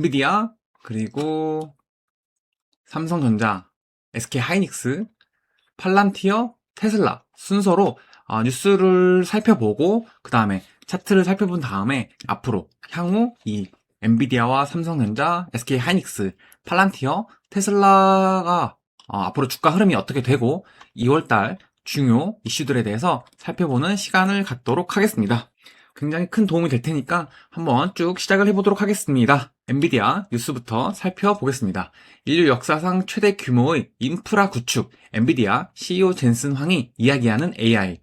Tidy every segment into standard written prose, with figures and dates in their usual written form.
엔비디아, 그리고 삼성전자, SK하이닉스, 팔란티어, 테슬라 순서로 뉴스를 살펴보고 그 다음에 차트를 살펴본 다음에 앞으로 향후 이 엔비디아와 삼성전자, SK하이닉스, 팔란티어, 테슬라가 앞으로 주가 흐름이 어떻게 되고 2월달 중요 이슈들에 대해서 살펴보는 시간을 갖도록 하겠습니다. 굉장히 큰 도움이 될 테니까 한번 쭉 시작을 해보도록 하겠습니다. 엔비디아 뉴스부터 살펴보겠습니다. 인류 역사상 최대 규모의 인프라 구축, 엔비디아 CEO 젠슨 황이 이야기하는 AI.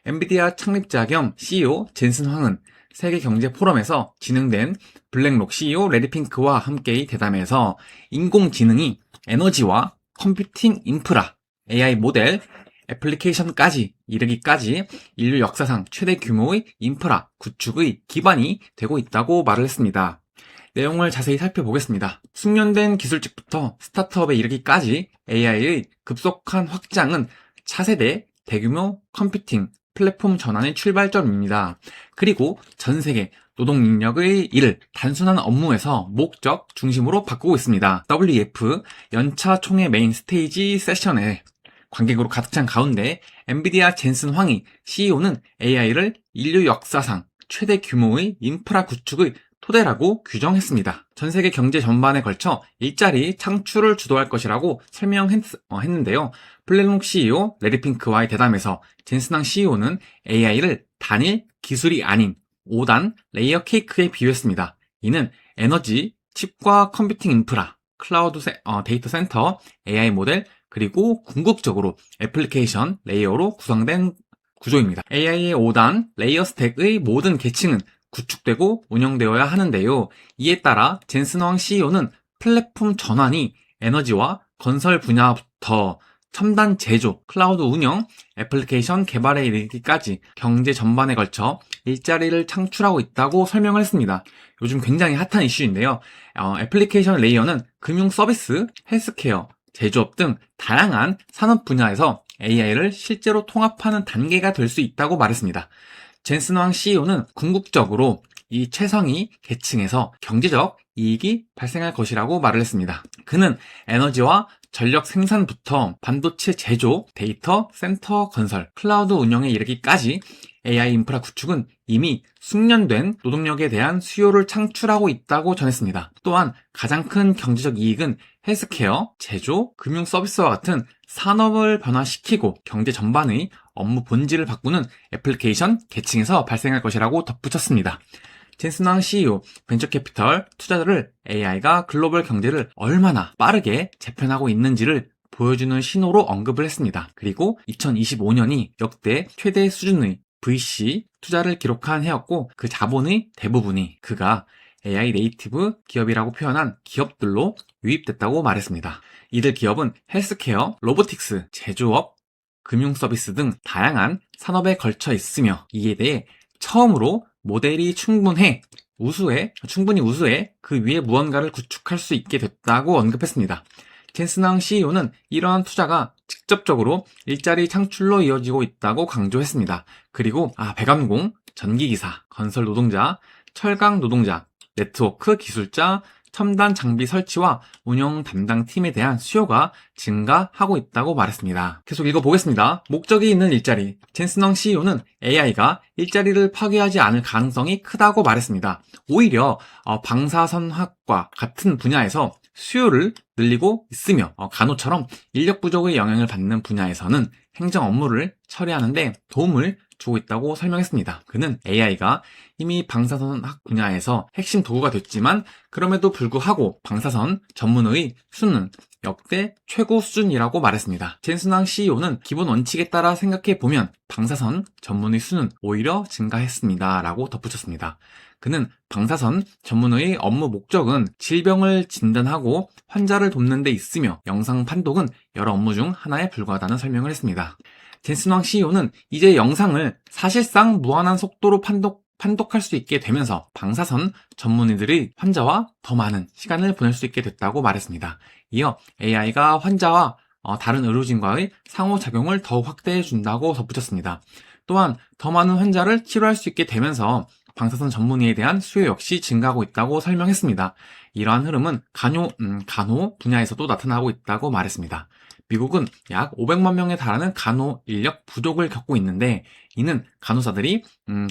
엔비디아 창립자 겸 CEO 젠슨 황은 세계 경제 포럼에서 진행된 블랙록 CEO 레리 핑크와 함께 대담해서 인공지능이 에너지와 컴퓨팅 인프라, AI 모델, 애플리케이션까지 이르기까지 인류 역사상 최대 규모의 인프라 구축의 기반이 되고 있다고 말을 했습니다. 내용을 자세히 살펴보겠습니다. 숙련된 기술직부터 스타트업에 이르기까지 AI의 급속한 확장은 차세대 대규모 컴퓨팅 플랫폼 전환의 출발점입니다. 그리고 전 세계 노동 능력의 일을 단순한 업무에서 목적 중심으로 바꾸고 있습니다. WEF 연차 총회 메인 스테이지 세션에 관객으로 가득 찬 가운데 엔비디아 젠슨 황이 CEO는 AI를 인류 역사상 최대 규모의 인프라 구축의 토대라고 규정했습니다. 전 세계 경제 전반에 걸쳐 일자리 창출을 주도할 것이라고 설명했는데요. 블랙록 CEO 레리 핑크와의 대담에서 젠슨 황 CEO는 AI를 단일 기술이 아닌 5단 레이어 케이크에 비유했습니다. 이는 에너지, 칩과 컴퓨팅 인프라, 클라우드 데이터 센터, AI 모델, 그리고 궁극적으로 애플리케이션 레이어로 구성된 구조입니다. AI의 5단 레이어 스택의 모든 계층은 구축되고 운영되어야 하는데요. 이에 따라 젠슨 황 CEO는 플랫폼 전환이 에너지와 건설 분야부터 첨단 제조, 클라우드 운영, 애플리케이션 개발에 이르기까지 경제 전반에 걸쳐 일자리를 창출하고 있다고 설명을 했습니다. 요즘 굉장히 핫한 이슈인데요. 애플리케이션 레이어는 금융 서비스, 헬스케어, 제조업 등 다양한 산업 분야에서 AI를 실제로 통합하는 단계가 될 수 있다고 말했습니다. 젠슨 황 CEO는 궁극적으로 이 최상위 계층에서 경제적 이익이 발생할 것이라고 말을 했습니다. 그는 에너지와 전력 생산부터 반도체 제조, 데이터 센터 건설, 클라우드 운영에 이르기까지 AI 인프라 구축은 이미 숙련된 노동력에 대한 수요를 창출하고 있다고 전했습니다. 또한 가장 큰 경제적 이익은 헬스케어, 제조, 금융 서비스와 같은 산업을 변화시키고 경제 전반의 업무 본질을 바꾸는 애플리케이션 계층에서 발생할 것이라고 덧붙였습니다. 젠슨 황 CEO, 벤처캐피털 투자자를 AI가 글로벌 경제를 얼마나 빠르게 재편하고 있는지를 보여주는 신호로 언급을 했습니다. 그리고 2025년이 역대 최대 수준의 VC 투자를 기록한 해였고 그 자본의 대부분이 그가 AI 네이티브 기업이라고 표현한 기업들로 유입됐다고 말했습니다. 이들 기업은 헬스케어, 로보틱스, 제조업, 금융 서비스 등 다양한 산업에 걸쳐 있으며 이에 대해 처음으로 모델이 충분히 우수해 그 위에 무언가를 구축할 수 있게 됐다고 언급했습니다. 젠슨 황 CEO는 이러한 투자가 직접적으로 일자리 창출로 이어지고 있다고 강조했습니다. 그리고 배관공, 전기기사, 건설 노동자, 철강 노동자, 네트워크 기술자, 첨단 장비 설치와 운영 담당 팀에 대한 수요가 증가하고 있다고 말했습니다. 계속 읽어보겠습니다. 목적이 있는 일자리. 젠슨 황 CEO는 AI가 일자리를 파괴하지 않을 가능성이 크다고 말했습니다. 오히려 방사선학과 같은 분야에서 수요를 늘리고 있으며 간호처럼 인력 부족의 영향을 받는 분야에서는 행정 업무를 처리하는데 도움을 주고 있다고 설명했습니다. 그는 AI가 이미 방사선학 분야에서 핵심 도구가 됐지만 그럼에도 불구하고 방사선 전문의 수는 역대 최고 수준이라고 말했습니다. 젠슨 황 CEO는 기본 원칙에 따라 생각해보면 방사선 전문의 수는 오히려 증가했습니다. 라고 덧붙였습니다. 그는 방사선 전문의 업무 목적은 질병을 진단하고 환자를 돕는 데 있으며 영상 판독은 여러 업무 중 하나에 불과하다는 설명을 했습니다. 젠슨 황 CEO는 이제 영상을 사실상 무한한 속도로 판독할 수 있게 되면서 방사선 전문의들이 환자와 더 많은 시간을 보낼 수 있게 됐다고 말했습니다. 이어 AI가 환자와 다른 의료진과의 상호작용을 더 확대해 준다고 덧붙였습니다. 또한 더 많은 환자를 치료할 수 있게 되면서 방사선 전문의에 대한 수요 역시 증가하고 있다고 설명했습니다. 이러한 흐름은 간호 분야에서도 나타나고 있다고 말했습니다. 미국은 약 500만 명에 달하는 간호 인력 부족을 겪고 있는데, 이는 간호사들이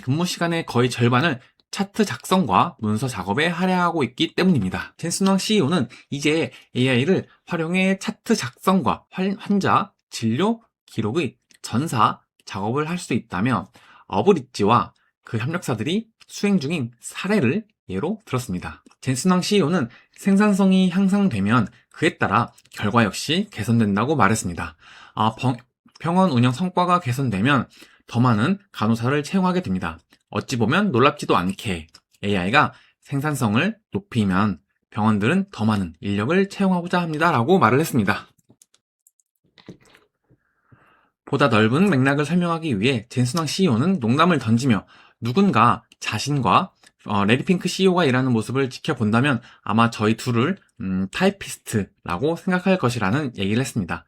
근무 시간의 거의 절반을 차트 작성과 문서 작업에 할애하고 있기 때문입니다. 젠슨 왕 CEO는 이제 AI를 활용해 차트 작성과 환자 진료 기록의 전사 작업을 할 수 있다며, 어브리지와 그 협력사들이 수행 중인 사례를 예로 들었습니다. 젠슨 왕 CEO는 생산성이 향상되면 그에 따라 결과 역시 개선된다고 말했습니다. 병원 운영 성과가 개선되면 더 많은 간호사를 채용하게 됩니다. 어찌 보면 놀랍지도 않게 AI가 생산성을 높이면 병원들은 더 많은 인력을 채용하고자 합니다 라고 말을 했습니다. 보다 넓은 맥락을 설명하기 위해 젠슨 왕 CEO는 농담을 던지며, 누군가 자신과 레리핑크 CEO가 일하는 모습을 지켜본다면 아마 저희 둘을 타이피스트라고 생각할 것이라는 얘기를 했습니다.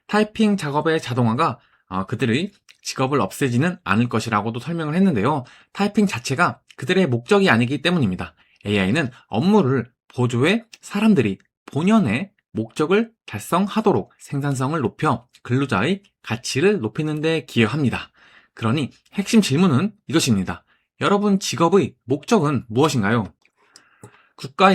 타이핑 작업의 자동화가 그들의 직업을 없애지는 않을 것이라고도 설명을 했는데요. 타이핑 자체가 그들의 목적이 아니기 때문입니다. AI는 업무를 보조해 사람들이 본연의 목적을 달성하도록 생산성을 높여 근로자의 가치를 높이는 데 기여합니다. 그러니 핵심 질문은 이것입니다. 여러분 직업의 목적은 무엇인가요? 국가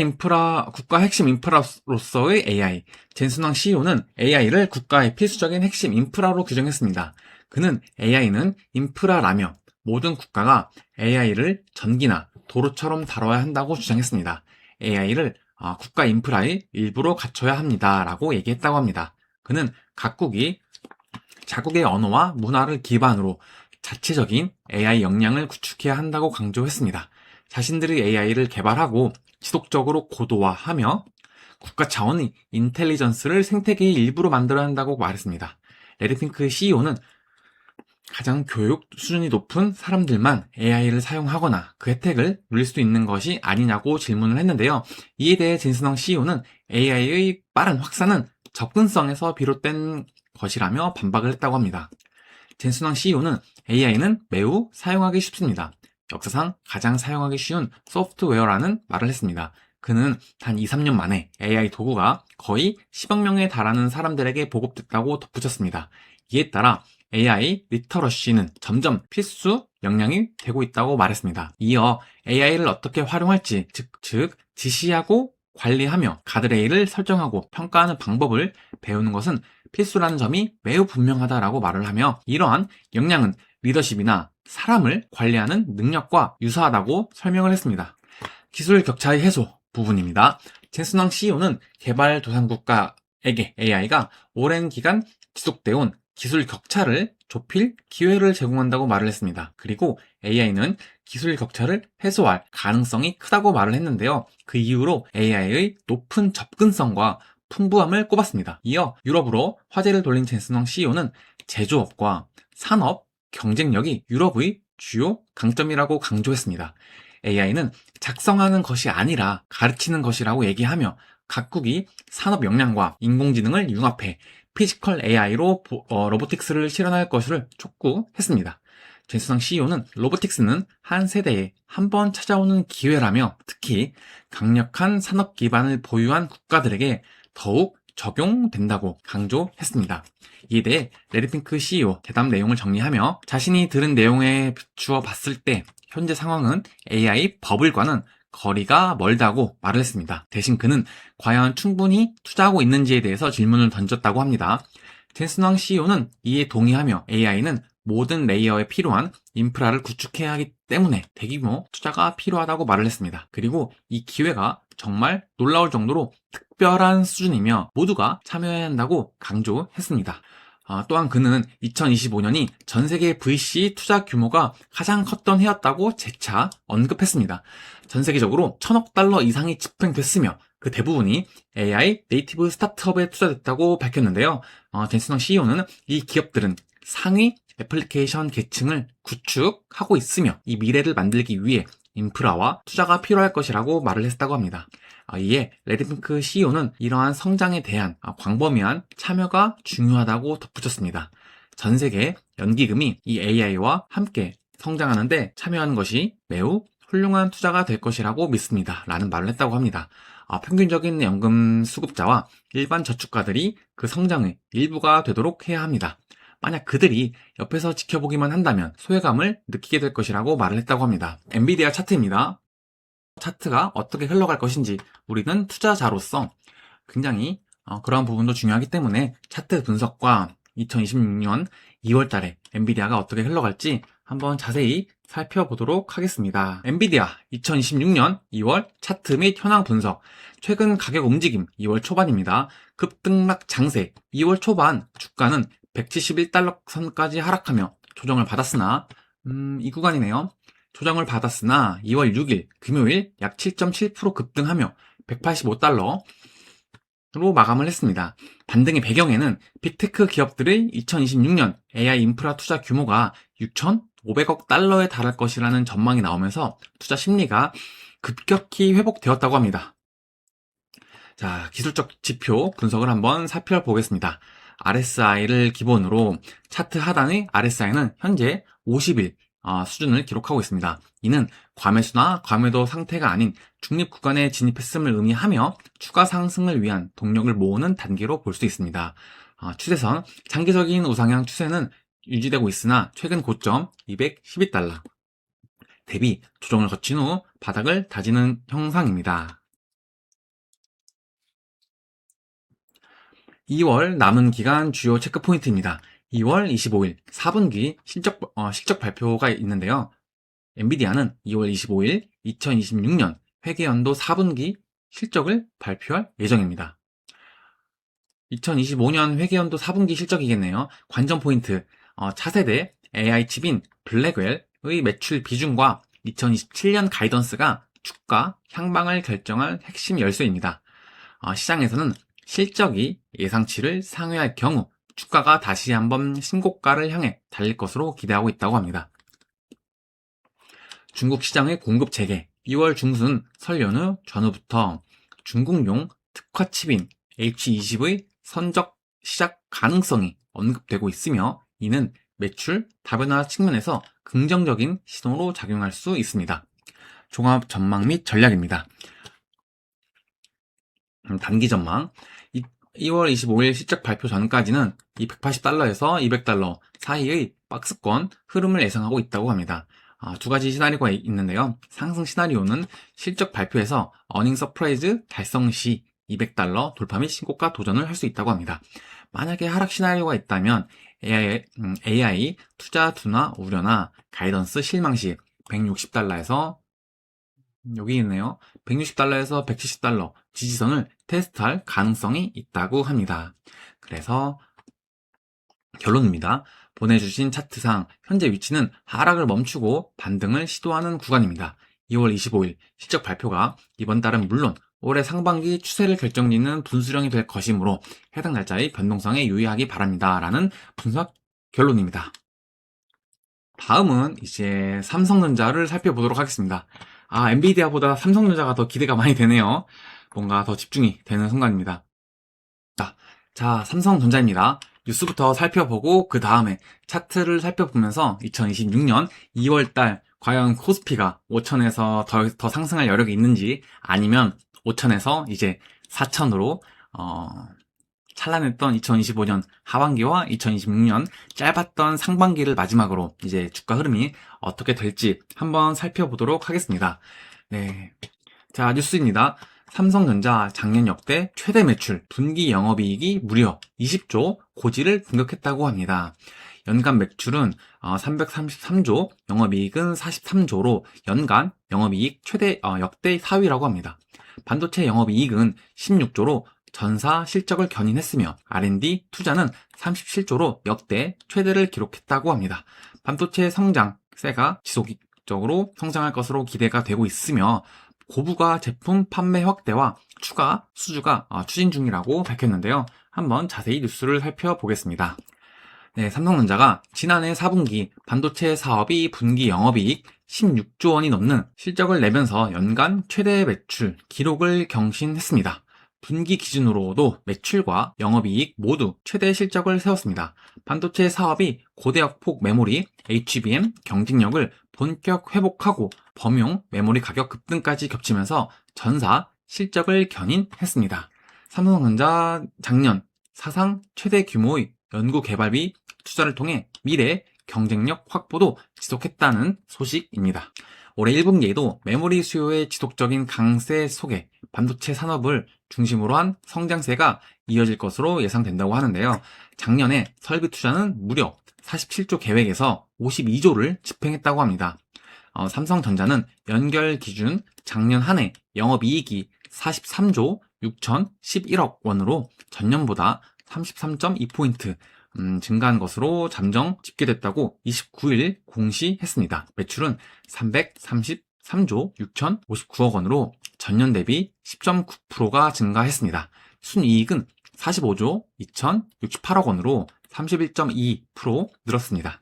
핵심 인프라로서의 AI. 젠슨 왕 CEO는 AI를 국가의 필수적인 핵심 인프라로 규정했습니다. 그는 AI는 인프라라며 모든 국가가 AI를 전기나 도로처럼 다뤄야 한다고 주장했습니다. AI를 국가 인프라의 일부로 갖춰야 합니다라고 얘기했다고 합니다. 그는 각국이 자국의 언어와 문화를 기반으로 자체적인 AI 역량을 구축해야 한다고 강조했습니다. 자신들이 AI를 개발하고 지속적으로 고도화하며 국가 차원의 인텔리전스를 생태계의 일부로 만들어야 한다고 말했습니다. 레리핑크 CEO는 가장 교육 수준이 높은 사람들만 AI를 사용하거나 그 혜택을 누릴 수 있는 것이 아니냐고 질문을 했는데요. 이에 대해 젠슨 왕 CEO는 AI의 빠른 확산은 접근성에서 비롯된 것이라며 반박을 했다고 합니다. 젠슨 왕 CEO는 AI는 매우 사용하기 쉽습니다. 역사상 가장 사용하기 쉬운 소프트웨어라는 말을 했습니다. 그는 단 2-3년 만에 AI 도구가 거의 10억 명에 달하는 사람들에게 보급됐다고 덧붙였습니다. 이에 따라 AI 리터러시는 점점 필수 역량이 되고 있다고 말했습니다. 이어 AI를 어떻게 활용할지, 즉 지시하고 관리하며 가드레일을 설정하고 평가하는 방법을 배우는 것은 필수라는 점이 매우 분명하다라고 말을 하며, 이러한 역량은 리더십이나 사람을 관리하는 능력과 유사하다고 설명을 했습니다. 기술 격차의 해소 부분입니다. 젠슨 왕 CEO는 개발도상국가에게 AI가 오랜 기간 지속되어 온 기술 격차를 좁힐 기회를 제공한다고 말을 했습니다. 그리고 AI는 기술 격차를 해소할 가능성이 크다고 말을 했는데요. 그 이후로 AI의 높은 접근성과 풍부함을 꼽았습니다. 이어 유럽으로 화제를 돌린 젠슨 왕 CEO는 제조업과 산업 경쟁력이 유럽의 주요 강점이라고 강조했습니다. AI는 작성하는 것이 아니라 가르치는 것이라고 얘기하며, 각국이 산업 역량과 인공지능을 융합해 피지컬 AI로 로보틱스를 실현할 것을 촉구했습니다. 젠슨 왕 CEO는 로보틱스는 한 세대에 한 번 찾아오는 기회라며, 특히 강력한 산업 기반을 보유한 국가들에게 더욱 적용된다고 강조했습니다. 이에 대해 레리핑크 CEO 대담 내용을 정리하며, 자신이 들은 내용에 비추어 봤을 때 현재 상황은 AI 버블과는 거리가 멀다고 말을 했습니다. 대신 그는 과연 충분히 투자하고 있는지에 대해서 질문을 던졌다고 합니다. 젠슨 왕 CEO는 이에 동의하며, AI는 모든 레이어에 필요한 인프라를 구축해야 하기 때문에 대규모 투자가 필요하다고 말을 했습니다. 그리고 이 기회가 정말 놀라울 정도로 특별한 수준이며 모두가 참여해야 한다고 강조했습니다. 또한 그는 2025년이 전 세계 VC 투자 규모가 가장 컸던 해였다고 재차 언급했습니다. 전 세계적으로 1,000억 달러 이상이 집행됐으며 그 대부분이 AI 네이티브 스타트업에 투자됐다고 밝혔는데요. 젠슨 왕 CEO는 이 기업들은 상위 애플리케이션 계층을 구축하고 있으며 이 미래를 만들기 위해 인프라와 투자가 필요할 것이라고 말을 했다고 합니다. 이에 레리핑크 CEO는 이러한 성장에 대한 광범위한 참여가 중요하다고 덧붙였습니다. 전 세계 연기금이 이 AI와 함께 성장하는데 참여하는 것이 매우 훌륭한 투자가 될 것이라고 믿습니다. 라는 말을 했다고 합니다. 평균적인 연금 수급자와 일반 저축가들이 그 성장의 일부가 되도록 해야 합니다. 만약 그들이 옆에서 지켜보기만 한다면 소외감을 느끼게 될 것이라고 말을 했다고 합니다. 엔비디아 차트입니다. 차트가 어떻게 흘러갈 것인지 우리는 투자자로서 굉장히 그러한 부분도 중요하기 때문에 차트 분석과 2026년 2월 달에 엔비디아가 어떻게 흘러갈지 한번 자세히 살펴보도록 하겠습니다. 엔비디아 2026년 2월 차트 및 현황 분석. 최근 가격 움직임 2월 초반입니다. 급등락 장세. 2월 초반 주가는 171달러 선까지 하락하며 조정을 받았으나 이 구간이네요. 조정을 받았으나 2월 6일 금요일 약 7.7% 급등하며 185달러 로 마감을 했습니다. 반등의 배경에는 빅테크 기업들의 2026년 AI 인프라 투자 규모가 6,500억 달러에 달할 것이라는 전망이 나오면서 투자 심리가 급격히 회복되었다고 합니다. 자, 기술적 지표 분석을 한번 살펴보겠습니다. RSI를 기본으로 차트 하단의 RSI는 현재 50일 수준을 기록하고 있습니다. 이는 과매수나 과매도 상태가 아닌 중립 구간에 진입했음을 의미하며 추가 상승을 위한 동력을 모으는 단계로 볼 수 있습니다. 추세선, 장기적인 우상향 추세는 유지되고 있으나 최근 고점 212달러 대비 조정을 거친 후 바닥을 다지는 형상입니다. 2월 남은 기간 주요 체크 포인트입니다. 2월 25일 4분기 실적 발표가 있는데요. 엔비디아는 2월 25일 2026년 회계연도 4분기 실적을 발표할 예정입니다. 2025년 회계연도 4분기 실적이겠네요. 관전 포인트, 차세대 AI 칩인 블랙웰의 매출 비중과 2027년 가이던스가 주가 향방을 결정할 핵심 열쇠입니다. 시장에서는 실적이 예상치를 상회할 경우 주가가 다시 한번 신고가를 향해 달릴 것으로 기대하고 있다고 합니다. 중국 시장의 공급 재개. 2월 중순 설 연휴 전후부터 중국용 특화 칩인 H20의 선적 시작 가능성이 언급되고 있으며 이는 매출 다변화 측면에서 긍정적인 신호로 작용할 수 있습니다. 종합 전망 및 전략입니다. 단기 전망. 2월 25일 실적 발표 전까지는 이 180달러에서 200달러 사이의 박스권 흐름을 예상하고 있다고 합니다. 두 가지 시나리오가 있는데요. 상승 시나리오는 실적 발표에서 어닝 서프라이즈 달성 시 200달러 돌파 및 신고가 도전을 할 수 있다고 합니다. 만약에 하락 시나리오가 있다면 AI 투자 둔화 우려나 가이던스 실망 시 160달러에서 여기 있네요. 160달러에서 170달러 지지선을 테스트할 가능성이 있다고 합니다. 그래서 결론입니다. 보내주신 차트상 현재 위치는 하락을 멈추고 반등을 시도하는 구간입니다. 2월 25일 실적 발표가 이번 달은 물론 올해 상반기 추세를 결정짓는 분수령이 될 것이므로 해당 날짜의 변동성에 유의하기 바랍니다. 라는 분석 결론입니다. 다음은 이제 삼성전자를 살펴보도록 하겠습니다. 엔비디아보다 삼성전자가 더 기대가 많이 되네요. 뭔가 더 집중이 되는 순간입니다. 자, 삼성전자입니다. 뉴스부터 살펴보고 그 다음에 차트를 살펴보면서 2026년 2월달 과연 코스피가 5천에서 더 상승할 여력이 있는지 아니면 5천에서 이제 4천으로 찬란했던 2025년 하반기와 2026년 짧았던 상반기를 마지막으로 이제 주가 흐름이 어떻게 될지 한번 살펴보도록 하겠습니다. 네. 자, 뉴스입니다. 삼성전자 작년 역대 최대 매출, 분기 영업이익이 무려 20조 고지를 등극했다고 합니다. 연간 매출은 333조, 영업이익은 43조로 연간 영업이익 최대 역대 4위라고 합니다. 반도체 영업이익은 16조로 전사 실적을 견인했으며 R&D 투자는 37조로 역대 최대를 기록했다고 합니다. 반도체 성장세가 지속적으로 성장할 것으로 기대가 되고 있으며 고부가 제품 판매 확대와 추가 수주가 추진 중이라고 밝혔는데요. 한번 자세히 뉴스를 살펴보겠습니다. 네, 삼성전자가 지난해 4분기 반도체 사업이 분기 영업이익 16조 원이 넘는 실적을 내면서 연간 최대 매출 기록을 경신했습니다. 분기 기준으로도 매출과 영업이익 모두 최대 실적을 세웠습니다. 반도체 사업이 고대역폭 메모리 HBM 경쟁력을 본격 회복하고 범용 메모리 가격 급등까지 겹치면서 전사 실적을 견인했습니다. 삼성전자 작년 사상 최대 규모의 연구개발비 투자를 통해 미래 경쟁력 확보도 지속했다는 소식입니다. 올해 1분기에도 메모리 수요의 지속적인 강세 속에 반도체 산업을 중심으로 한 성장세가 이어질 것으로 예상된다고 하는데요. 작년에 설비 투자는 무려 47조 계획에서 52조를 집행했다고 합니다. 삼성전자는 연결 기준 작년 한 해 영업이익이 43조 6,011억 원으로 전년보다 33.2포인트 증가한 것으로 잠정 집계됐다고 29일 공시했습니다. 매출은 333조 6,059억 원으로 전년 대비 10.9%가 증가했습니다. 순이익은 45조 2,068억 원으로 31.2% 늘었습니다.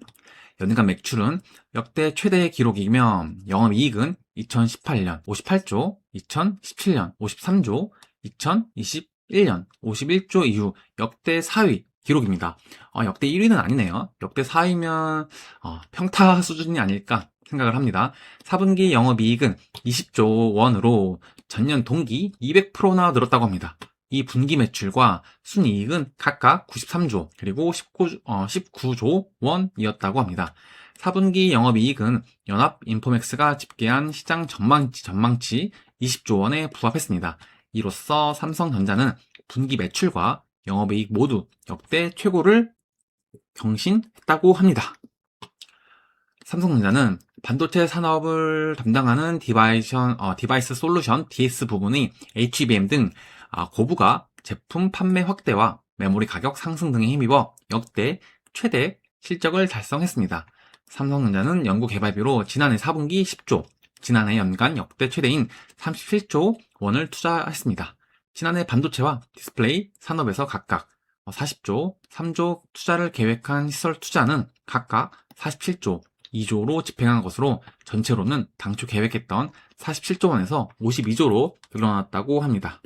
연간 매출은 역대 최대 기록이며 영업이익은 2018년 58조, 2017년 53조, 2021년 51조 이후 역대 4위 기록입니다. 역대 1위는 아니네요. 역대 4위면 평타 수준이 아닐까 생각을 합니다. 4분기 영업이익은 20조 원으로 전년 동기 200%나 늘었다고 합니다. 이 분기 매출과 순이익은 각각 93조 그리고 19조 원이었다고 합니다. 4분기 영업이익은 연합인포맥스가 집계한 시장 전망치 20조 원에 부합했습니다. 이로써 삼성전자는 분기 매출과 영업이익 모두 역대 최고를 경신했다고 합니다. 삼성전자는 반도체 산업을 담당하는 디바이스 솔루션 DS 부분의 HBM 등 고부가 제품 판매 확대와 메모리 가격 상승 등에 힘입어 역대 최대 실적을 달성했습니다. 삼성전자는 연구개발비로 지난해 4분기 10조, 지난해 연간 역대 최대인 37조 원을 투자했습니다. 지난해 반도체와 디스플레이 산업에서 각각 40조, 3조 투자를 계획한 시설 투자는 각각 47조, 2조로 집행한 것으로 전체로는 당초 계획했던 47조 원에서 52조로 늘어났다고 합니다.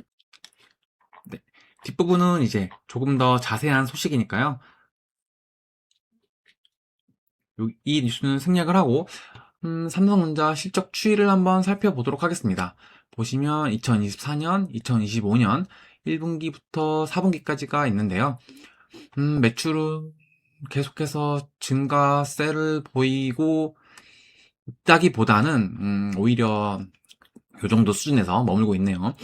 네, 뒷부분은 이제 조금 더 자세한 소식이니까요. 이 뉴스는 생략을 하고 삼성전자 실적 추이를 한번 살펴보도록 하겠습니다. 보시면 2024년, 2025년 1분기부터 4분기까지가 있는데요. 매출은 계속해서 증가세를 보이고 있다기보다는 오히려 이 정도 수준에서 머물고 있네요.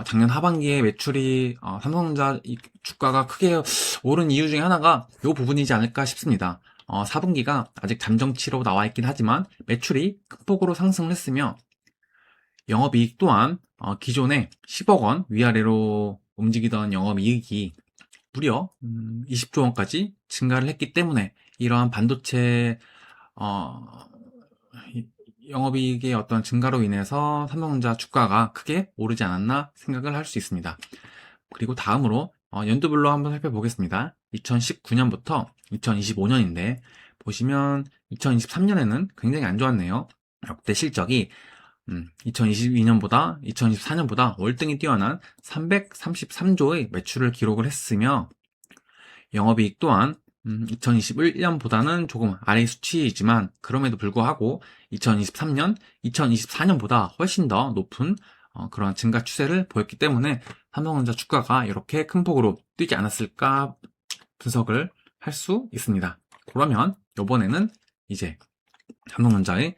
작년 하반기에 매출이 삼성전자 주가가 크게 오른 이유 중에 하나가 이 부분이지 않을까 싶습니다. 4분기가 아직 잠정치로 나와 있긴 하지만 매출이 큰 폭으로 상승을 했으며 영업이익 또한 기존에 10억 원 위아래로 움직이던 영업이익이 무려 20조 원까지 증가를 했기 때문에 이러한 반도체 영업이익의 어떤 증가로 인해서 삼성전자 주가가 크게 오르지 않았나 생각을 할 수 있습니다. 그리고 다음으로 연도별로 한번 살펴보겠습니다. 2019년부터 2025년인데 보시면 2023년에는 굉장히 안 좋았네요. 역대 실적이 2022년보다 2024년보다 월등히 뛰어난 333조의 매출을 기록을 했으며 영업이익 또한 2021년보다는 조금 아래 수치이지만 그럼에도 불구하고 2023년, 2024년보다 훨씬 더 높은 그런 증가 추세를 보였기 때문에 삼성전자 주가가 이렇게 큰 폭으로 뛰지 않았을까 분석을 할 수 있습니다. 그러면 이번에는 이제 삼성전자의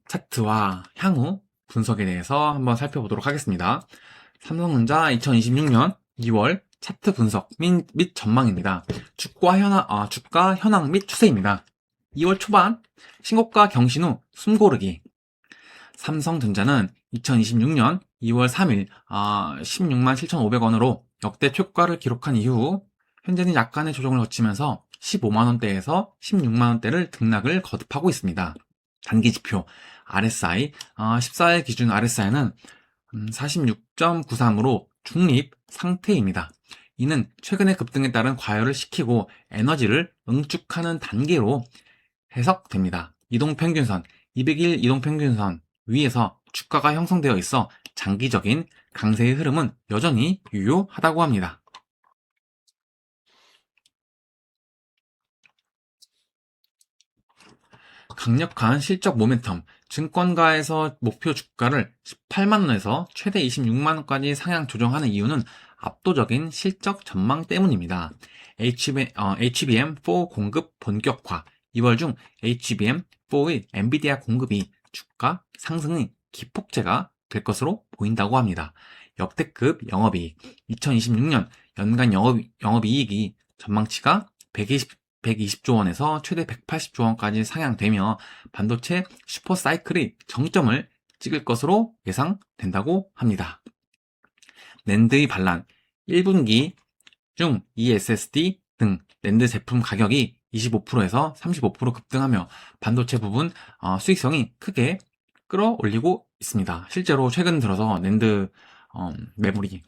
차트와 향후 분석에 대해서 한번 살펴보도록 하겠습니다. 삼성전자 2026년 2월 차트 분석 및 전망입니다. 주가 현황 및 추세입니다. 2월 초반 신고가 경신 후 숨고르기. 삼성전자는 2026년 2월 3일 16만 7,500원으로 역대 최고가를 기록한 이후 현재는 약간의 조정을 거치면서 15만원대에서 16만원대를 등락을 거듭하고 있습니다. 단기 지표 RSI 14일 기준 RSI는 46.93으로 중립 상태입니다. 이는 최근의 급등에 따른 과열을 시키고 에너지를 응축하는 단계로 해석됩니다. 이동평균선 200일 이동평균선 위에서 주가가 형성되어 있어 장기적인 강세의 흐름은 여전히 유효하다고 합니다. 강력한 실적 모멘텀, 증권가에서 목표 주가를 18만원에서 최대 26만원까지 상향 조정하는 이유는 압도적인 실적 전망 때문입니다. HBM4 공급 본격화. 2월 중 HBM4의 엔비디아 공급이 주가 상승의 기폭제가 될 것으로 보인다고 합니다. 역대급 영업이익. 2026년 연간 영업이익이 전망치가 120조 원에서 최대 180조 원까지 상향되며 반도체 슈퍼사이클이 정점을 찍을 것으로 예상된다고 합니다. 낸드의 반란. 1분기 중 ESSD 등 낸드 제품 가격이 25%에서 35% 급등하며 반도체 부분 수익성이 크게 끌어올리고 있습니다. 실제로 최근 들어서 낸드 메모리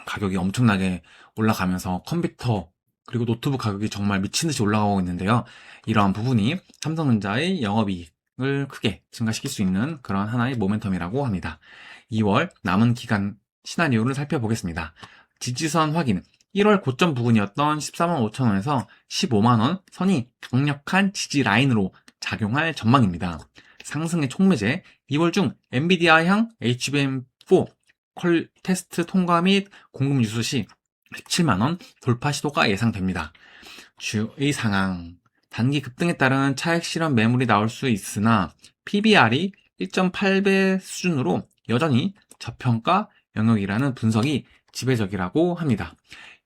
가격이 엄청나게 올라가면서 컴퓨터 그리고 노트북 가격이 정말 미친듯이 올라가고 있는데요. 이러한 부분이 삼성전자의 영업이익을 크게 증가시킬 수 있는 그런 하나의 모멘텀이라고 합니다. 2월 남은 기간 시나리오를 살펴보겠습니다. 지지선 확인. 1월 고점 부근이었던 14만 5천원에서 15만원 선이 강력한 지지 라인으로 작용할 전망입니다. 상승의 촉매제. 2월 중 엔비디아향 HBM4 퀄 테스트 통과 및 공급 유수 시 17만원 돌파 시도가 예상됩니다. 주의 상황. 단기 급등에 따른 차익 실현 매물이 나올 수 있으나 PBR이 1.8배 수준으로 여전히 저평가 영역이라는 분석이 지배적이라고 합니다.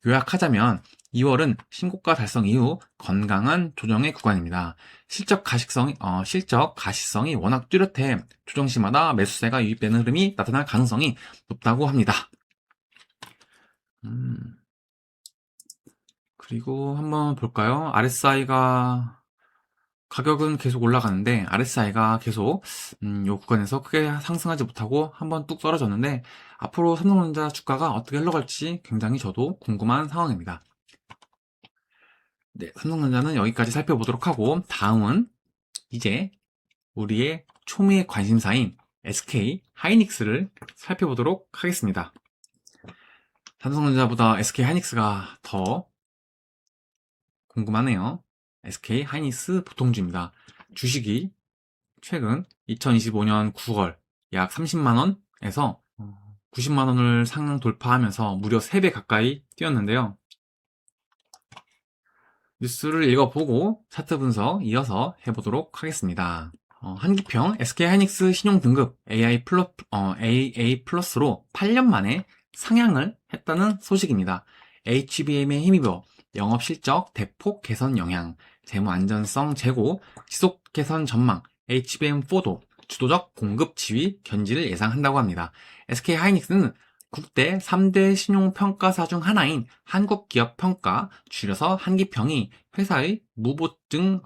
요약하자면 2월은 신고가 달성 이후 건강한 조정의 구간입니다. 실적 가시성이 워낙 뚜렷해 조정 시마다 매수세가 유입되는 흐름이 나타날 가능성이 높다고 합니다. 그리고 한번 볼까요? RSI가 가격은 계속 올라가는데 RSI가 계속 요 구간에서 크게 상승하지 못하고 한번 뚝 떨어졌는데 앞으로 삼성전자 주가가 어떻게 흘러갈지 굉장히 저도 궁금한 상황입니다. 네, 삼성전자는 여기까지 살펴보도록 하고 다음은 이제 우리의 초미의 관심사인 SK 하이닉스를 살펴보도록 하겠습니다. 삼성전자보다 SK 하이닉스가 더 궁금하네요. SK 하이닉스 보통주입니다. 주식이 최근 2025년 9월 약 30만원에서 90만원을 상향 돌파하면서 무려 3배 가까이 뛰었는데요. 뉴스를 읽어보고 차트 분석 이어서 해보도록 하겠습니다. 한기평 SK 하이닉스 신용 등급 AA 플러스로 8년 만에 상향을 했다는 소식입니다. HBM에 힘입어 영업 실적 대폭 개선 영향, 재무 안전성 제고, 지속 개선 전망, HBM4도 주도적 공급 지위 견지를 예상한다고 합니다. SK 하이닉스는 국내 3대 신용평가사 중 하나인 한국기업평가, 줄여서 한기평이 회사의 무보증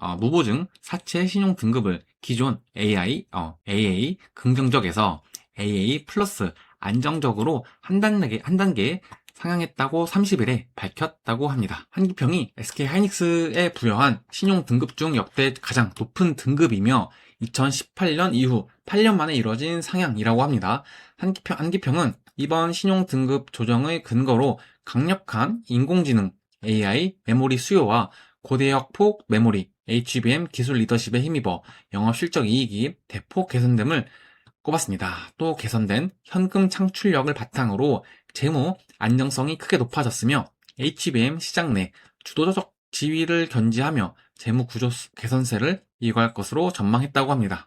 사채 신용 등급을 기존 AA 긍정적에서 AA 플러스 안정적으로 한 단계 상향했다고 30일에 밝혔다고 합니다. 한기평이 SK 하이닉스에 부여한 신용 등급 중 역대 가장 높은 등급이며 2018년 이후 8년 만에 이루어진 상향이라고 합니다. 한기평은 이번 신용 등급 조정의 근거로 강력한 인공지능 AI 메모리 수요와 고대역폭 메모리 HBM 기술 리더십에 힘입어 영업 실적 이익이 대폭 개선됨을 꼽았습니다. 또 개선된 현금 창출력을 바탕으로 재무 안정성이 크게 높아졌으며 HBM 시장 내 주도적 지위를 견지하며 재무 구조 개선세를 이어갈 것으로 전망했다고 합니다.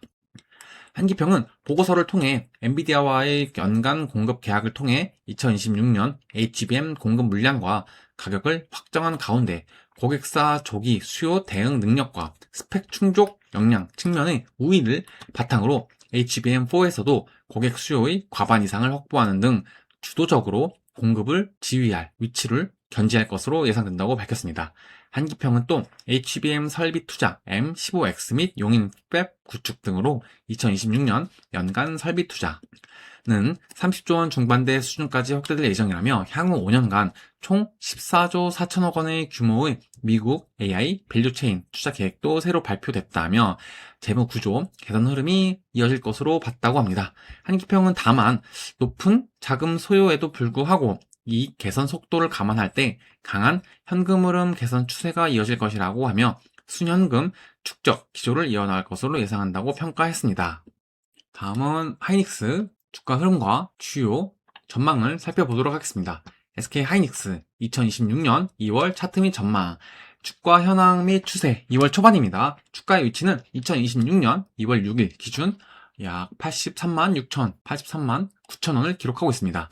한기평은 보고서를 통해 엔비디아와의 연간 공급 계약을 통해 2026년 HBM 공급 물량과 가격을 확정한 가운데 고객사 조기 수요 대응 능력과 스펙 충족 역량 측면의 우위를 바탕으로 HBM4에서도 고객 수요의 과반 이상을 확보하는 등 주도적으로 공급을 지휘할 위치를 견지할 것으로 예상된다고 밝혔습니다. 한기평은 또 HBM 설비 투자 M15X 및 용인 팹 구축 등으로 2026년 연간 설비 투자는 30조 원 중반대 수준까지 확대될 예정이라며 향후 5년간 총 14조 4천억 원의 규모의 미국 AI 밸류체인 투자 계획도 새로 발표됐다며 재무 구조 개선 흐름이 이어질 것으로 봤다고 합니다. 한기평은 다만 높은 자금 소요에도 불구하고 이익 개선 속도를 감안할 때 강한 현금 흐름 개선 추세가 이어질 것이라고 하며 순현금 축적 기조를 이어나갈 것으로 예상한다고 평가했습니다. 다음은 하이닉스 주가 흐름과 주요 전망을 살펴보도록 하겠습니다. SK 하이닉스 2026년 2월 차트 및 전망, 주가 현황 및 추세 2월 초반입니다. 주가의 위치는 2026년 2월 6일 기준 약 83만 6천, 83만 9천 원을 기록하고 있습니다.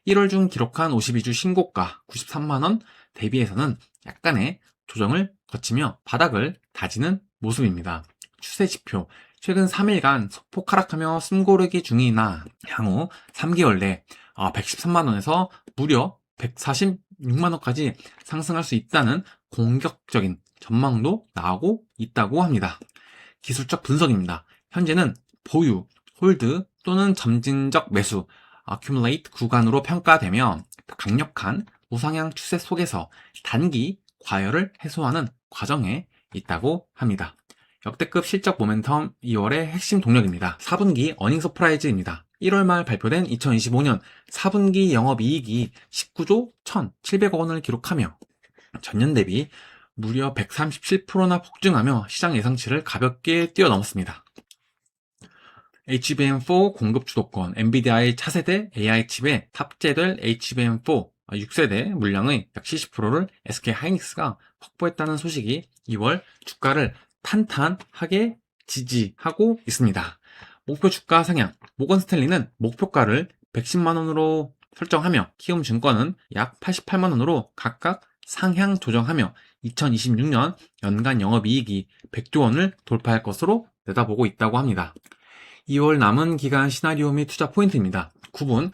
1월 중 기록한 52주 신고가 93만원 대비해서는 약간의 조정을 거치며 바닥을 다지는 모습입니다. 추세 지표, 최근 3일간 소폭 하락하며 숨고르기 중이나 향후 3개월 내 113만원에서 무려 146만원까지 상승할 수 있다는 공격적인 전망도 나오고 있다고 합니다. 기술적 분석입니다. 현재는 보유, 홀드 또는 점진적 매수, accumulate 구간으로 평가되며 강력한 우상향 추세 속에서 단기 과열을 해소하는 과정에 있다고 합니다. 역대급 실적 모멘텀 2월의 핵심 동력입니다. 4분기 어닝 서프라이즈입니다. 1월 말 발표된 2025년 4분기 영업이익이 19조 1,700억 원을 기록하며 전년 대비 무려 137%나 폭증하며 시장 예상치를 가볍게 뛰어넘었습니다. HBM4 공급 주도권, 엔비디아의 차세대 AI 칩에 탑재될 HBM4 6세대 물량의 약 70%를 SK 하이닉스가 확보했다는 소식이 2월 주가를 탄탄하게 지지하고 있습니다. 목표 주가 상향, 모건 스탠리는 목표가를 110만원으로 설정하며 키움증권은 약 88만원으로 각각 상향 조정하며 2026년 연간 영업이익이 100조 원을 돌파할 것으로 내다보고 있다고 합니다. 2월 남은 기간 시나리오 및 투자 포인트입니다. 9분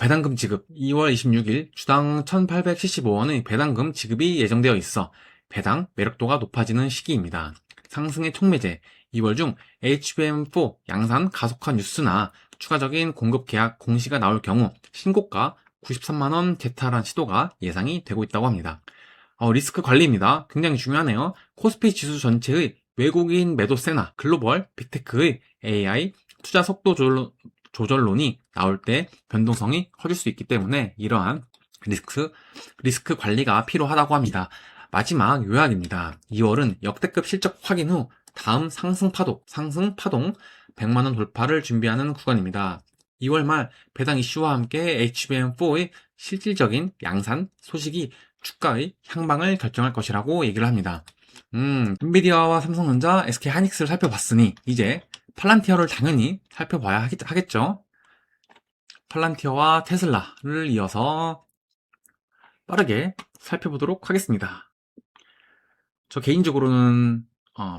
배당금 지급 2월 26일 주당 1,875원의 배당금 지급이 예정되어 있어 배당 매력도가 높아지는 시기입니다. 상승의 촉매제 2월 중 HBM4 양산 가속화 뉴스나 추가적인 공급 계약 공시가 나올 경우 신고가 93만원 재탈한 시도가 예상이 되고 있다고 합니다. 리스크 관리입니다. 굉장히 중요하네요. 코스피 지수 전체의 외국인 매도세나 글로벌 빅테크의 AI 투자 속도 조절론이 나올 때 변동성이 커질 수 있기 때문에 이러한 리스크 관리가 필요하다고 합니다. 마지막 요약입니다. 2월은 역대급 실적 확인 후 다음 상승 파동 100만원 돌파를 준비하는 구간입니다. 2월 말 배당 이슈와 함께 HBM4의 실질적인 양산 소식이 주가의 향방을 결정할 것이라고 얘기를 합니다. 엔비디아와 삼성전자, SK 하이닉스를 살펴봤으니 이제 팔란티어를 당연히 살펴봐야 하겠죠. 팔란티어와 테슬라를 이어서 빠르게 살펴보도록 하겠습니다. 저 개인적으로는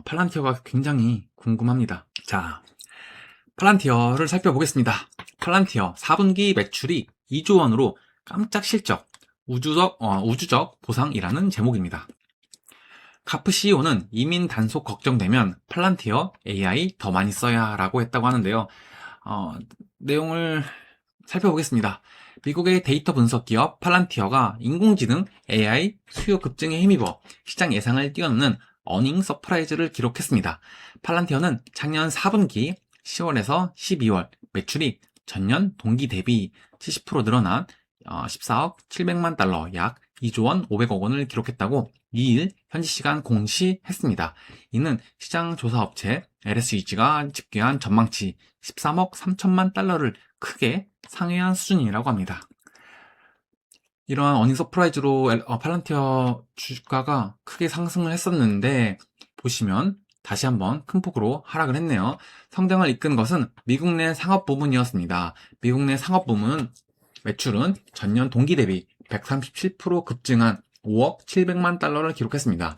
팔란티어가 굉장히 궁금합니다. 자, 팔란티어를 살펴보겠습니다. 팔란티어 4분기 매출이 2조 원으로 깜짝 실적, 우주적 보상이라는 제목입니다. 카프 CEO는 이민 단속 걱정되면 팔란티어 AI 더 많이 써야 라고 했다고 하는데요. 내용을 살펴보겠습니다. 미국의 데이터 분석 기업 팔란티어가 인공지능 AI 수요 급증에 힘입어 시장 예상을 뛰어넘는 어닝 서프라이즈를 기록했습니다. 팔란티어는 작년 4분기 10월에서 12월 매출이 전년 동기 대비 70% 늘어난 14억 700만 달러 약 2조 원 500억 원을 기록했다고 2일 현지 시간 공시했습니다. 이는 시장 조사 업체 LSEG가 집계한 전망치 13억 3천만 달러를 크게 상회한 수준이라고 합니다. 이러한 어닝 서프라이즈로 팔란티어 주가가 크게 상승을 했었는데 보시면 다시 한번 큰 폭으로 하락을 했네요. 성장을 이끈 것은 미국 내 상업 부문이었습니다. 미국 내 상업 부문 매출은 전년 동기 대비 137% 급증한 5억 700만 달러를 기록했습니다.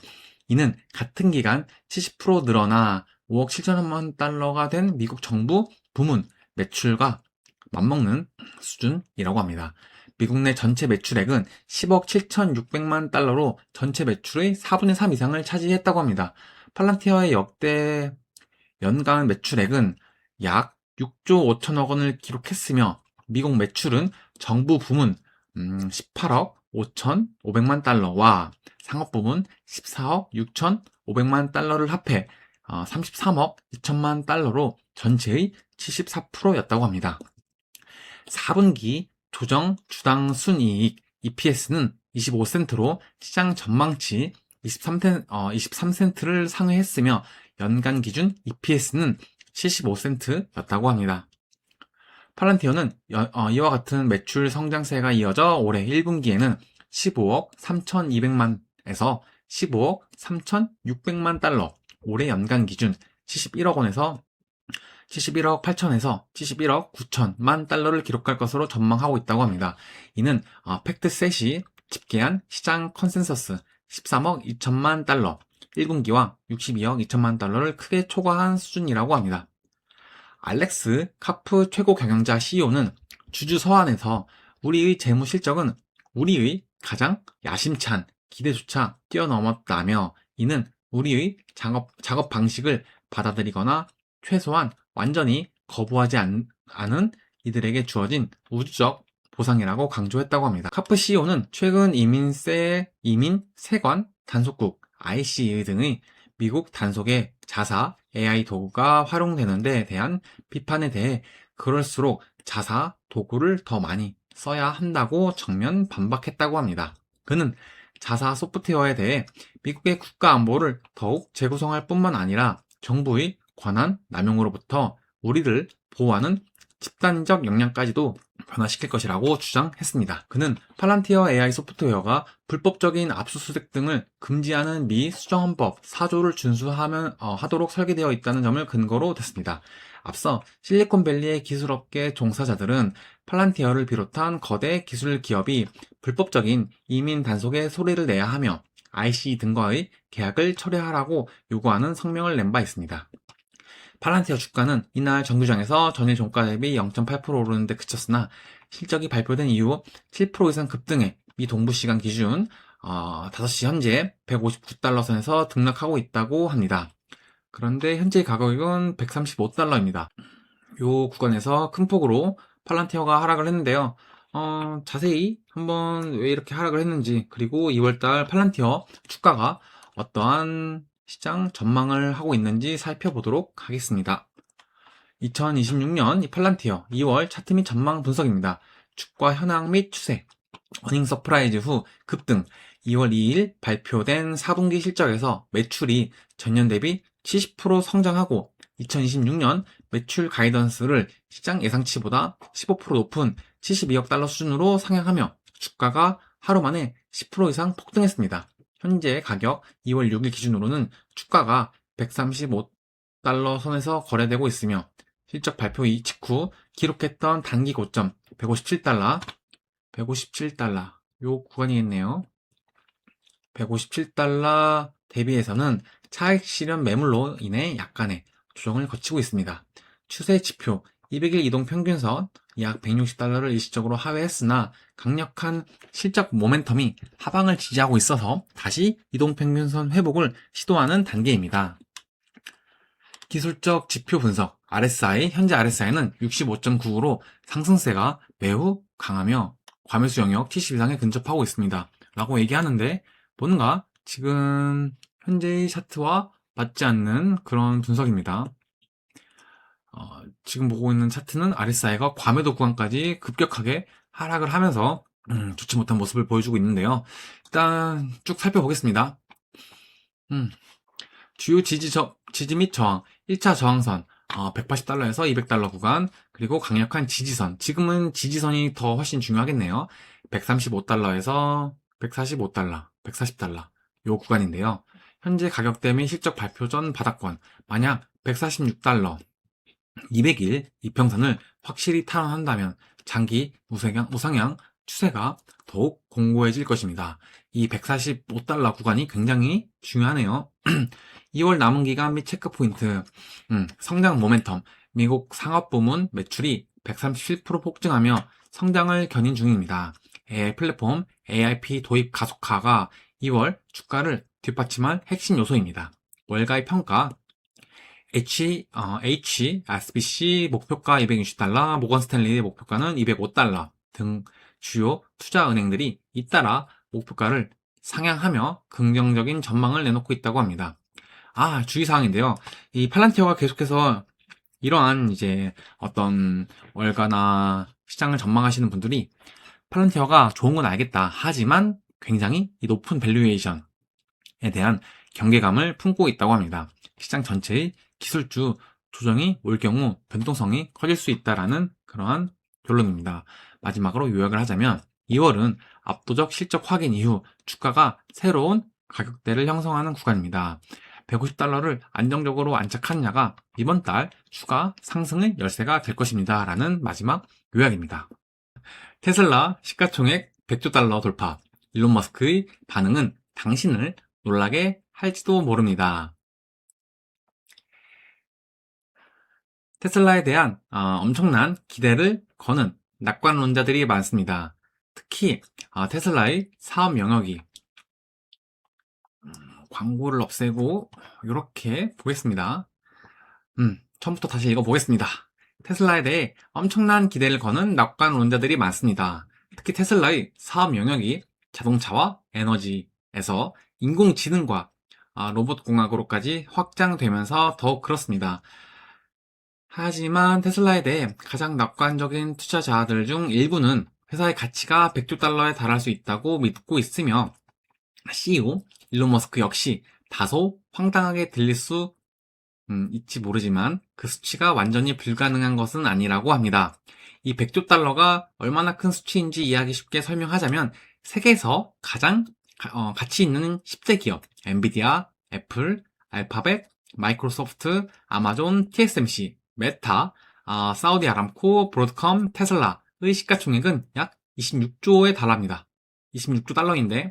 이는 같은 기간 70% 늘어나 5억 7천만 달러가 된 미국 정부 부문 매출과 맞먹는 수준이라고 합니다. 미국 내 전체 매출액은 10억 7,600만 달러로 전체 매출의 4분의 3 이상을 차지했다고 합니다. 팔란티어의 역대 연간 매출액은 약 6조 5천억 원을 기록했으며 미국 매출은 정부 부문 18억 5,500만 달러와 상업 부문 14억 6,500만 달러를 합해 33억 2천만 달러로 전체의 74%였다고 합니다. 4분기 조정 주당 순이익 EPS는 25센트로 시장 전망치 23센트를 상회했으며 연간 기준 EPS는 75센트였다고 합니다. 팔란티어는 이와 같은 매출 성장세가 이어져 올해 1분기에는 15억 3,200만에서 15억 3,600만 달러, 올해 연간 기준 71억 원에서 71억 8천에서 71억 9천만 달러를 기록할 것으로 전망하고 있다고 합니다. 이는 팩트셋이 집계한 시장 컨센서스 13억 2천만 달러, 1분기와 62억 2천만 달러를 크게 초과한 수준이라고 합니다. 알렉스 카프 최고 경영자 CEO는 주주 서한에서 우리의 재무 실적은 우리의 가장 야심찬 기대조차 뛰어넘었다며, 이는 우리의 작업 방식을 받아들이거나 최소한 완전히 거부하지 않은 이들에게 주어진 우주적 보상이라고 강조했다고 합니다. 카프 CEO는 최근 이민, 세관, 단속국, ICE 등의 미국 단속의 자사 AI 도구가 활용되는 데 대한 비판에 대해 그럴수록 자사 도구를 더 많이 써야 한다고 정면 반박했다고 합니다. 그는 자사 소프트웨어에 대해 미국의 국가 안보를 더욱 재구성할 뿐만 아니라 정부의 권한 남용으로부터 우리를 보호하는 집단적 역량까지도 변화시킬 것이라고 주장했습니다. 그는 팔란티어 AI 소프트웨어가 불법적인 압수수색 등을 금지하는 미 수정헌법 4조를 준수하도록 설계되어 있다는 점을 근거로 댔습니다. 앞서 실리콘밸리의 기술업계 종사자들은 팔란티어를 비롯한 거대 기술 기업이 불법적인 이민 단속에 소리를 내야 하며 IC 등과의 계약을 철회하라고 요구하는 성명을 낸 바 있습니다. 팔란티어 주가는 이날 정규장에서 전일 종가 대비 0.8% 오르는 데 그쳤으나 실적이 발표된 이후 7% 이상 급등해 미 동부시간 기준 5시 현재 159달러 선에서 등락하고 있다고 합니다. 그런데 현재 가격은 135달러입니다. 이 구간에서 큰 폭으로 팔란티어가 하락을 했는데요. 자세히 한번 왜 이렇게 하락을 했는지, 그리고 2월달 팔란티어 주가가 어떠한 시장 전망을 하고 있는지 살펴보도록 하겠습니다. 2026년 팔란티어 2월 차트 및 전망 분석입니다. 주가 현황 및 추세, 어닝 서프라이즈 후 급등, 2월 2일 발표된 4분기 실적에서 매출이 전년 대비 70% 성장하고 2026년 매출 가이던스를 시장 예상치보다 15% 높은 72억 달러 수준으로 상향하며 주가가 하루 만에 10% 이상 폭등했습니다. 현재 가격 2월 6일 기준으로는 주가가 135달러 선에서 거래되고 있으며 실적 발표 직후 기록했던 단기 고점 157달러 요 구간이겠네요. 157달러 대비해서는 차익 실현 매물로 인해 약간의 조정을 거치고 있습니다. 추세 지표 200일 이동 평균선 약 160달러를 일시적으로 하회했으나 강력한 실적 모멘텀이 하방을 지지하고 있어서 다시 이동 평균선 회복을 시도하는 단계입니다. 기술적 지표 분석 RSI, 현재 RSI는 65.9로 상승세가 매우 강하며 과매수 영역 70 이상에 근접하고 있습니다. 라고 얘기하는데 뭔가 지금 현재의 차트와 맞지 않는 그런 분석입니다. 지금 보고 있는 차트는 RSI가 과매도 구간까지 급격하게 하락을 하면서 좋지 못한 모습을 보여주고 있는데요. 일단 쭉 살펴보겠습니다. 주요 지지 및 저항, 1차 저항선 180달러에서 200달러 구간, 그리고 강력한 지지선, 지금은 지지선이 더 훨씬 중요하겠네요. 135달러에서 145달러, 140달러 요 구간인데요. 현재 가격대 및 실적 발표 전 바닥권, 만약 146달러, 200일 이평선을 확실히 탈환한다면 장기 우상향 추세가 더욱 공고해질 것입니다. 이 145달러 구간이 굉장히 중요하네요. 2월 남은 기간 및 체크포인트, 성장 모멘텀, 미국 상업부문 매출이 137% 폭증하며 성장을 견인 중입니다. AI 플랫폼 AIP 도입 가속화가 2월 주가를 뒷받침할 핵심 요소입니다. 월가의 평가, HSBC 목표가 260달러, 모건스탠리의 목표가는 205달러 등 주요 투자은행들이 잇따라 목표가를 상향하며 긍정적인 전망을 내놓고 있다고 합니다. 주의사항인데요. 이 팔란티어가 계속해서 이러한 이제 어떤 월가나 시장을 전망하시는 분들이 팔란티어가 좋은 건 알겠다. 하지만 굉장히 이 높은 밸류에이션에 대한 경계감을 품고 있다고 합니다. 시장 전체의 기술주 조정이 올 경우 변동성이 커질 수 있다라는 그러한 결론입니다. 마지막으로 요약을 하자면 2월은 압도적 실적 확인 이후 주가가 새로운 가격대를 형성하는 구간입니다. 150달러를 안정적으로 안착한 야가 이번 달 주가 상승의 열쇠가 될 것입니다. 라는 마지막 요약입니다. 테슬라 시가총액 100조 달러 돌파. 일론 머스크의 반응은 당신을 놀라게 할지도 모릅니다. 테슬라에 대한 엄청난 기대를 거는 낙관론자들이 많습니다. 특히 테슬라의 사업 영역이 광고를 없애고 이렇게 보겠습니다. 처음부터 다시 읽어보겠습니다. 테슬라에 대해 엄청난 기대를 거는 낙관론자들이 많습니다. 특히 테슬라의 사업 영역이 자동차와 에너지에서 인공지능과 로봇공학으로까지 확장되면서 더욱 그렇습니다. 하지만 테슬라에 대해 가장 낙관적인 투자자들 중 일부는 회사의 가치가 100조 달러에 달할 수 있다고 믿고 있으며 CEO 일론 머스크 역시 다소 황당하게 들릴 수 있지 모르지만 그 수치가 완전히 불가능한 것은 아니라고 합니다. 이 100조 달러가 얼마나 큰 수치인지 이해하기 쉽게 설명하자면 세계에서 가장 가치 있는 10대 기업 엔비디아, 애플, 알파벳, 마이크로소프트, 아마존, TSMC, 메타, 사우디 아람코, 브로드컴, 테슬라의 시가총액은 약 26조에 달합니다. 26조 달러인데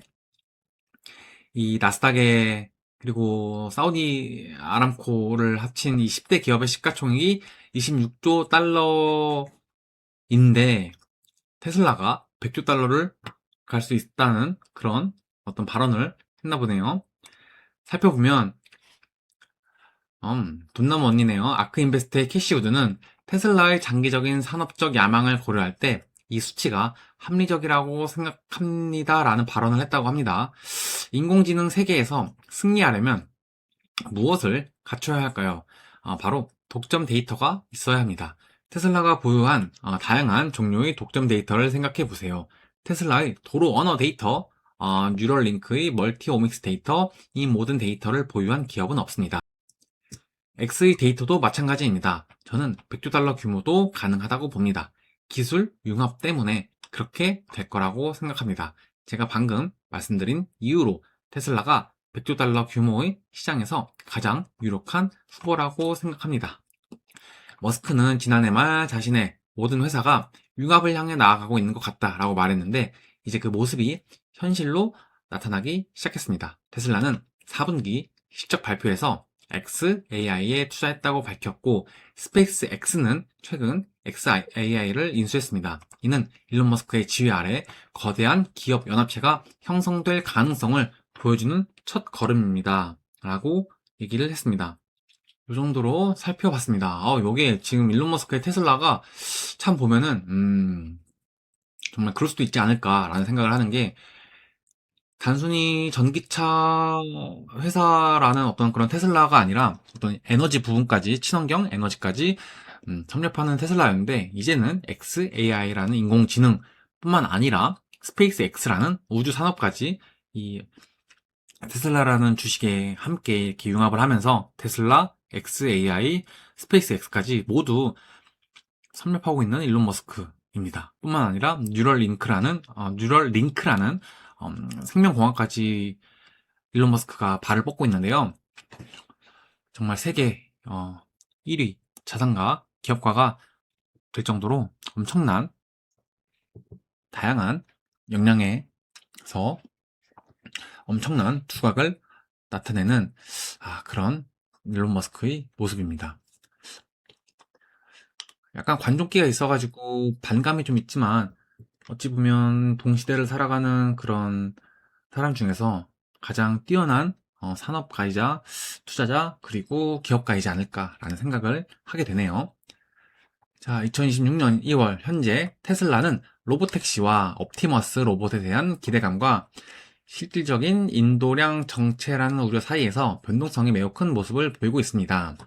이 나스닥에 그리고 사우디 아람코를 합친 이 10대 기업의 시가총액이 26조 달러인데 테슬라가 100조 달러를 갈 수 있다는 그런 어떤 발언을 했나 보네요. 살펴보면 돈나무 언니네요. 아크인베스트의 캐시우드는 테슬라의 장기적인 산업적 야망을 고려할 때 이 수치가 합리적이라고 생각합니다라는 발언을 했다고 합니다. 인공지능 세계에서 승리하려면 무엇을 갖춰야 할까요? 바로 독점 데이터가 있어야 합니다. 테슬라가 보유한 다양한 종류의 독점 데이터를 생각해 보세요. 테슬라의 도로 언어 데이터, 뉴럴링크의 멀티오믹스 데이터, 이 모든 데이터를 보유한 기업은 없습니다. X의 데이터도 마찬가지입니다. 저는 100조 달러 규모도 가능하다고 봅니다. 기술 융합 때문에 그렇게 될 거라고 생각합니다. 제가 방금 말씀드린 이유로 테슬라가 100조 달러 규모의 시장에서 가장 유력한 후보라고 생각합니다. 머스크는 지난해 말 자신의 모든 회사가 융합을 향해 나아가고 있는 것 같다라고 말했는데 이제 그 모습이 현실로 나타나기 시작했습니다. 테슬라는 4분기 실적 발표에서 xAI에 투자했다고 밝혔고 스페이스 X는 최근 xAI를 인수했습니다. 이는 일론 머스크의 지휘 아래 거대한 기업 연합체가 형성될 가능성을 보여주는 첫 걸음입니다. 라고 얘기를 했습니다. 이 정도로 살펴봤습니다. 요게 지금 일론 머스크의 테슬라가 참 보면은 정말 그럴 수도 있지 않을까라는 생각을 하는 게 단순히 전기차 회사라는 어떤 그런 테슬라가 아니라 어떤 에너지 부분까지 친환경 에너지까지 섭렵하는 테슬라였는데 이제는 xAI라는 인공지능 뿐만 아니라 스페이스 X라는 우주 산업까지 이 테슬라라는 주식에 함께 이렇게 융합을 하면서 테슬라, xAI, 스페이스 X까지 모두 섭렵하고 있는 일론 머스크입니다. 뿐만 아니라 뉴럴링크라는 생명공학까지 일론 머스크가 발을 뻗고 있는데요. 정말 세계 1위 자산가, 기업가가 될 정도로 엄청난 다양한 역량에서 엄청난 두각을 나타내는 그런 일론 머스크의 모습입니다. 약간 관종기가 있어가지고 반감이 좀 있지만 어찌 보면 동시대를 살아가는 그런 사람 중에서 가장 뛰어난 산업가이자 투자자 그리고 기업가이지 않을까라는 생각을 하게 되네요. 자, 2026년 2월 현재 테슬라는 로보택시와 옵티머스 로봇에 대한 기대감과 실질적인 인도량 정체라는 우려 사이에서 변동성이 매우 큰 모습을 보이고 있습니다.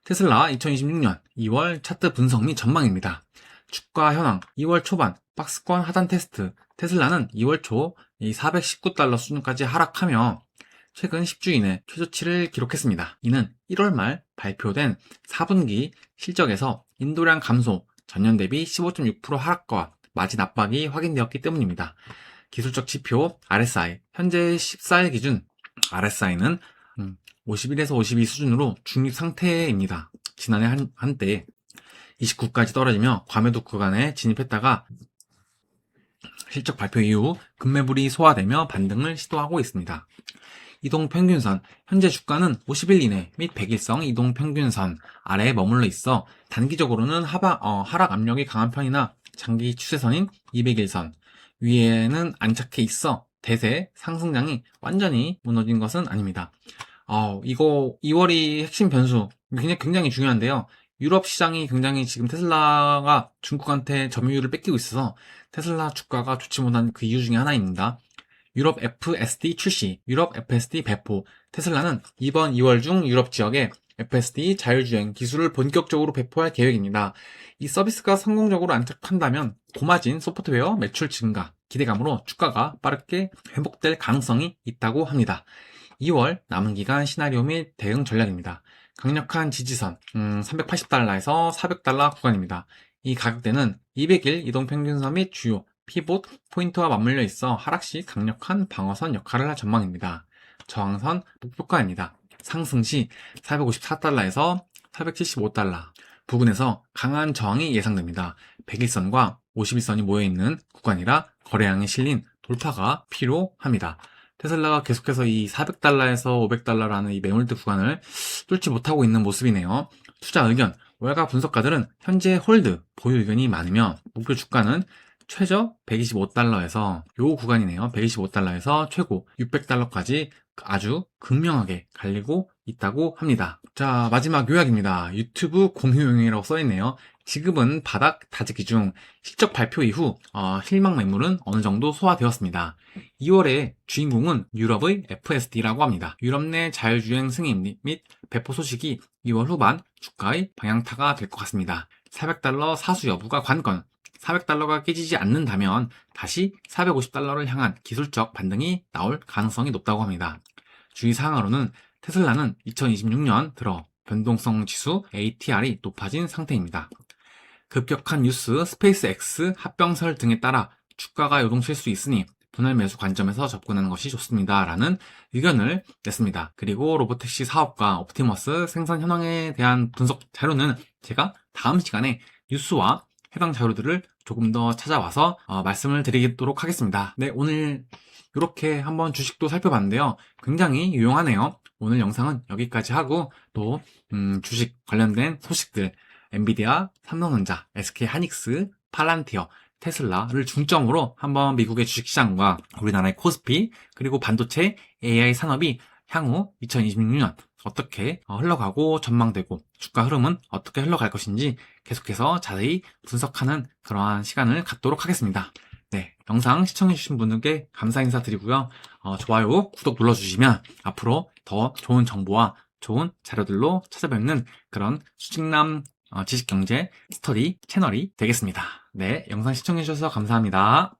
테슬라 2026년 2월 차트 분석 및 전망입니다. 주가 현황 2월 초반 박스권 하단 테스트 테슬라는 2월 초 419달러 수준까지 하락하며 최근 10주 이내 최저치를 기록했습니다. 이는 1월 말 발표된 4분기 실적에서 인도량 감소, 전년 대비 15.6% 하락과 마진 압박이 확인되었기 때문입니다. 기술적 지표 RSI, 현재 14일 기준 RSI는 51에서 52 수준으로 중립 상태입니다. 지난해 한때 29까지 떨어지며 과매도 구간에 진입했다가 실적 발표 이후 급매물이 소화되며 반등을 시도하고 있습니다. 이동평균선, 현재 주가는 50일 이내 및 100일성 이동평균선 아래에 머물러 있어 단기적으로는 하락 압력이 강한 편이나 장기 추세선인 200일선 위에는 안착해 있어 대세 상승장이 완전히 무너진 것은 아닙니다. 이거 2월이 핵심 변수 굉장히 중요한데요. 유럽 시장이 굉장히 지금 테슬라가 중국한테 점유율을 뺏기고 있어서 테슬라 주가가 좋지 못한 그 이유 중에 하나입니다. 유럽 FSD 출시, 유럽 FSD 배포. 테슬라는 이번 2월 중 유럽 지역에 FSD 자율주행 기술을 본격적으로 배포할 계획입니다. 이 서비스가 성공적으로 안착한다면 고마진 소프트웨어 매출 증가, 기대감으로 주가가 빠르게 회복될 가능성이 있다고 합니다. 2월 남은 기간 시나리오 및 대응 전략입니다. 강력한 지지선 380달러에서 400달러 구간입니다. 이 가격대는 200일 이동평균선 및 주요 피봇 포인트와 맞물려 있어 하락시 강력한 방어선 역할을 할 전망입니다. 저항선 목표가입니다. 상승 시 454달러에서 475달러 부근에서 강한 저항이 예상됩니다. 100일선과 50일선이 모여있는 구간이라 거래량이 실린 돌파가 필요합니다. 테슬라가 계속해서 이 400달러에서 500달러라는 이 매물대 구간을 뚫지 못하고 있는 모습이네요. 투자 의견, 월가 분석가들은 현재 홀드, 보유 의견이 많으며 목표 주가는 최저 125달러에서 요 구간이네요. 125달러에서 최고 600달러까지 아주 극명하게 갈리고 있다고 합니다. 자, 마지막 요약입니다. 유튜브 공유용이라고 써있네요. 지금은 바닥 다지기 중 실적 발표 이후 실망 매물은 어느 정도 소화되었습니다. 2월의 주인공은 유럽의 FSD라고 합니다. 유럽 내 자율주행 승인 및 배포 소식이 2월 후반 주가의 방향타가 될 것 같습니다. 400달러 사수 여부가 관건. 400달러가 깨지지 않는다면 다시 450달러를 향한 기술적 반등이 나올 가능성이 높다고 합니다. 주의사항으로는 테슬라는 2026년 들어 변동성 지수 ATR이 높아진 상태입니다. 급격한 뉴스, 스페이스X 합병설 등에 따라 주가가 요동칠 수 있으니 분할 매수 관점에서 접근하는 것이 좋습니다. 라는 의견을 냈습니다. 그리고 로보택시 사업과 옵티머스 생산 현황에 대한 분석 자료는 제가 다음 시간에 뉴스와 해당 자료들을 조금 더 찾아와서 말씀을 드리도록 하겠습니다. 네, 오늘 이렇게 한번 주식도 살펴봤는데요. 굉장히 유용하네요. 오늘 영상은 여기까지 하고 또 주식 관련된 소식들 엔비디아, 삼성전자, SK하이닉스, 팔란티어, 테슬라를 중점으로 한번 미국의 주식시장과 우리나라의 코스피 그리고 반도체 AI 산업이 향후 2026년 어떻게 흘러가고 전망되고 주가 흐름은 어떻게 흘러갈 것인지 계속해서 자세히 분석하는 그러한 시간을 갖도록 하겠습니다. 네, 영상 시청해주신 분들께 감사 인사드리고요. 좋아요, 구독 눌러주시면 앞으로 더 좋은 정보와 좋은 자료들로 찾아뵙는 그런 수직남 지식경제 스터디 채널이 되겠습니다. 네, 영상 시청해주셔서 감사합니다.